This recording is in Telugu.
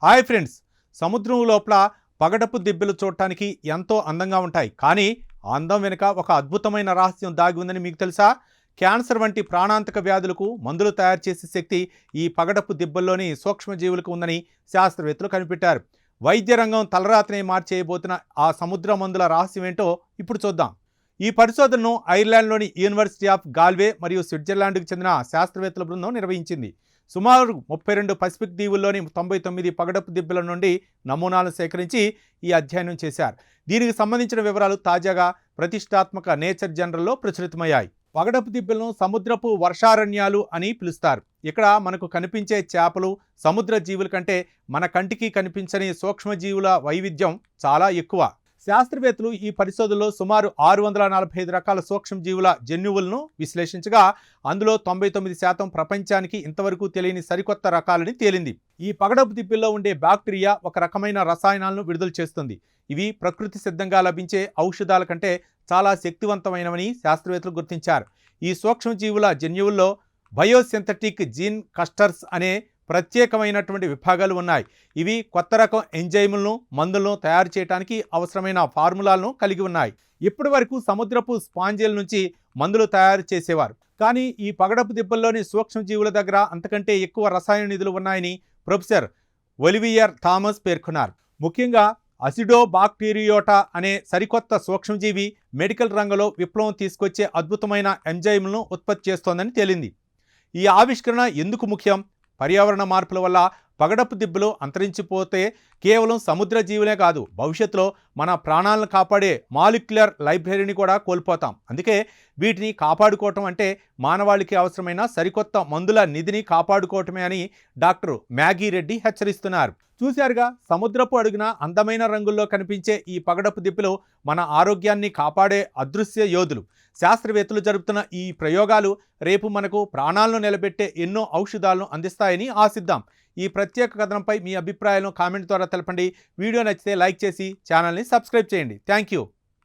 హాయ్ ఫ్రెండ్స్, సముద్రం లోపల పగడపు దిబ్బలు చూడటానికి ఎంతో అందంగా ఉంటాయి. కానీ ఆ అందం వెనుక ఒక అద్భుతమైన రహస్యం దాగి ఉందని మీకు తెలుసా? క్యాన్సర్ వంటి ప్రాణాంతక వ్యాధులకు మందులు తయారు చేసే శక్తి ఈ పగడపు దిబ్బల్లోని సూక్ష్మజీవులకు ఉందని శాస్త్రవేత్తలు కనిపెట్టారు. వైద్య రంగం తలరాతనే మార్చేయబోతున్న ఆ సముద్ర మందుల రహస్యం ఏంటో ఇప్పుడు చూద్దాం. ఈ పరిశోధనను ఐర్లాండ్లోని యూనివర్సిటీ ఆఫ్ గాల్వే మరియు స్విట్జర్లాండ్కు చెందిన శాస్త్రవేత్తల బృందం నిర్వహించింది. సుమారు 32 పసిఫిక్ దీవుల్లోని 99 పగడపు దిబ్బల నుండి నమూనాలను సేకరించి ఈ అధ్యయనం చేశారు. దీనికి సంబంధించిన వివరాలు తాజాగా ప్రతిష్టాత్మక నేచర్ జర్నల్లో ప్రచురితమయ్యాయి. పగడపు దిబ్బలను సముద్రపు వర్షారణ్యాలు అని పిలుస్తారు. ఇక్కడ మనకు కనిపించే చేపలు, సముద్ర జీవుల కంటే మన కంటికి కనిపించని సూక్ష్మజీవుల వైవిధ్యం చాలా ఎక్కువ. శాస్త్రవేత్తలు ఈ పరిశోధనలో సుమారు 645 రకాల సూక్ష్మజీవుల జన్యువులను విశ్లేషించగా అందులో 99% ప్రపంచానికి ఇంతవరకు తెలియని సరికొత్త రకాలని తేలింది. ఈ పగడపు దిబ్బల్లో ఉండే బ్యాక్టీరియా ఒక రకమైన రసాయనాలను విడుదల చేస్తుంది. ఇవి ప్రకృతి సిద్ధంగా లభించే ఔషధాల కంటే చాలా శక్తివంతమైనవని శాస్త్రవేత్తలు గుర్తించారు. ఈ సూక్ష్మజీవుల జన్యువుల్లో బయోసింథటిక్ జీన్ క్లస్టర్స్ అనే ప్రత్యేకమైనటువంటి విభాగాలు ఉన్నాయి. ఇవి కొత్త రకం ఎంజైములను, మందులను తయారు చేయడానికి అవసరమైన ఫార్ములాలను కలిగి ఉన్నాయి. ఇప్పటి వరకు సముద్రపు స్పాంజిల నుంచి మందులు తయారు చేసేవారు. కానీ ఈ పగడపు దిబ్బల్లోని సూక్ష్మజీవుల దగ్గర అంతకంటే ఎక్కువ రసాయన నిధులు ఉన్నాయని ప్రొఫెసర్ ఒలివియర్ థామస్ పేర్కొన్నారు. ముఖ్యంగా అసిడోబాక్టీరియోటా అనే సరికొత్త సూక్ష్మజీవి మెడికల్ రంగంలో విప్లవం తీసుకొచ్చే అద్భుతమైన ఎంజైమ్లను ఉత్పత్తి చేస్తోందని తేలింది. ఈ ఆవిష్కరణ ఎందుకు ముఖ్యం? పర్యావరణ మార్పుల వల్ల పగడపు దిబ్బలు అంతరించిపోతే కేవలం సముద్ర జీవులే కాదు, భవిష్యత్తులో మన ప్రాణాలను కాపాడే మాలిక్యులర్ లైబ్రరీని కూడా కోల్పోతాం. అందుకే వీటిని కాపాడుకోవటం అంటే మానవాళికి అవసరమైన సరికొత్త మందుల నిధిని కాపాడుకోవటమే అని డాక్టర్ మ్యాగీ రెడ్డి హెచ్చరిస్తున్నారు. చూశారుగా, సముద్రపు అడుగున అందమైన రంగుల్లో కనిపించే ఈ పగడపు దిబ్బలు మన ఆరోగ్యాన్ని కాపాడే అదృశ్య యోధులు. శాస్త్రవేత్తలు జరుపుతున్న ఈ ప్రయోగాలు రేపు మనకు ప్రాణాలను నిలబెట్టే ఎన్నో ఔషధాలను అందిస్తాయని ఆశిద్దాం. ఈ ప్రత్యేక కథనంపై మీ అభిప్రాయాలను కామెంట్ ద్వారా తెలపండి. వీడియో నచ్చితే లైక్ చేసి ఛానల్ని సబ్స్క్రైబ్ చేయండి. Thank you.